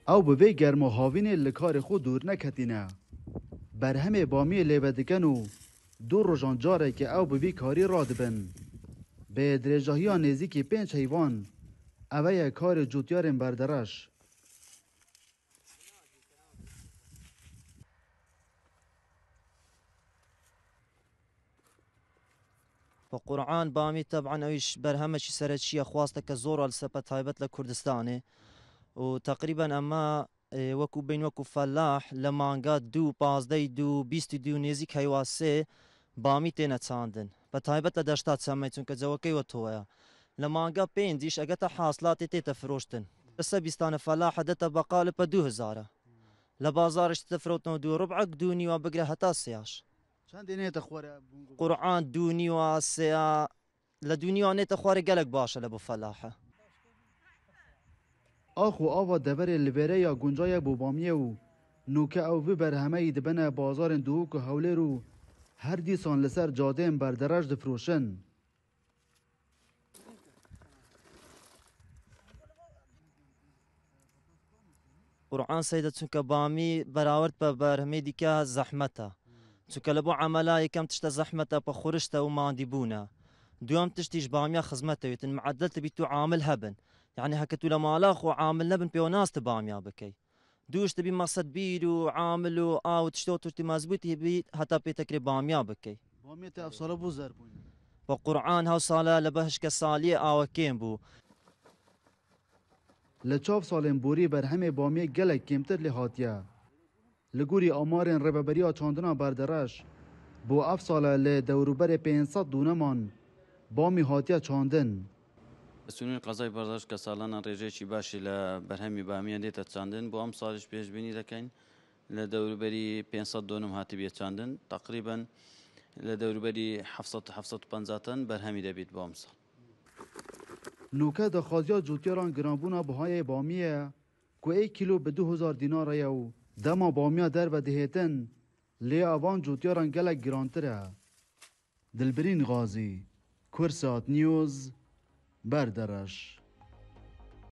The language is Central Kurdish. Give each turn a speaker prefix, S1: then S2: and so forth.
S1: او به وی گرم و هاوین لکار خود دور نکتینه. بر همه بامی لیوه دکن و دو روژان جاره که او به وی کاری را دبن. به درجاهی ها نزدیکی 5 حیوان اوه کار جوتیارن بردرش.
S2: وقرآن بامی طبعا اویش برهمشی سرچیه خواسته که زور السپه تایبت لکردستانه و تقریبا اما وەکو بین وەکو فەلاح لە مانگا 2 15 2 22 نێزیک هەیواسێ بامی تێنە چاندن بە تایبەت لە دەشتا چەمەی چونکە جەوەکەی وەتۆیە لە مانگا 5 ئەگەتە حاصلاتی تێتە فرۆشتن لەسە بیستانە فەلاح دەتە بەقالە پە 2000 لە بازارش تەفرۆتنەوە 2 ڕبعەک 2.5 بگرە هەتا سیاش
S1: چند نێتە خوارە
S2: قورعان 2.5 سێ لە 2.5 نێتە خوارە گەلک باشە لە بۆ فەلاحە
S1: آخو آوا دبر لبره یا گنجای بوبامیه و نوکه او وی برهمه ای دبنه بازار دوک و حوله رو هر دیسان لسر جاده بردرش دفروشن.
S2: قورعان سەیدە چونکە بامی بەراورد بە بەرهەمەی دیکە زەحمەتە چونکە لە بۆ عەمەلا یەکەم تشتە زەحمەتە پە خوڕشتە و ماندی بوونە دوام تشتیش بامیا خزمەتەوێتن معدل تبیت و عامل هەبن يعني هەکەتو لە ماڵا خۆ عامل نەبن پێوە ناستە بامیا بکەی دووش تبی مەقسەد بیر و عامل و ئاو تشتۆ توشتی مەزبوطی بیت هەتا پێتەکرێ بامیا بکەی
S1: بامیه تا افساله بو زر بوین.
S2: بە قورعان هەو ساڵە لە بەهشکە سالیە ئاوەکێم بوو
S1: لچاف سالن بوری برهمه بامیه گلک کمتر لحاتیه. لگوری آمارن رببریا چاندنا بردرش بو افساله لدوروبر 500 دونمان بامی هاتیه چاندن.
S3: سنووی قەزای بەرداشت کە ساڵانە ڕێژێکی باشی لە بەرهەمی بامیان دێتە چاندن بۆ ئەم ساڵش پێشبینی دەکەین لە دەوروبەری 500 دۆنم هاتی بێت چاندن تقریبا لە دەوروبەری 750 تن بەرهەمی دەبێت بۆ ئەم ساڵ.
S1: نوکه دخوازیا جوتیاران گرانبونا بهای بامیه که 1 کیلو به 2000 دینار یو دما بامیا در و دهیتن لی آوان جوتیاران گلک گرانتره. دلبرین غازی کرسات نیوز بردرش.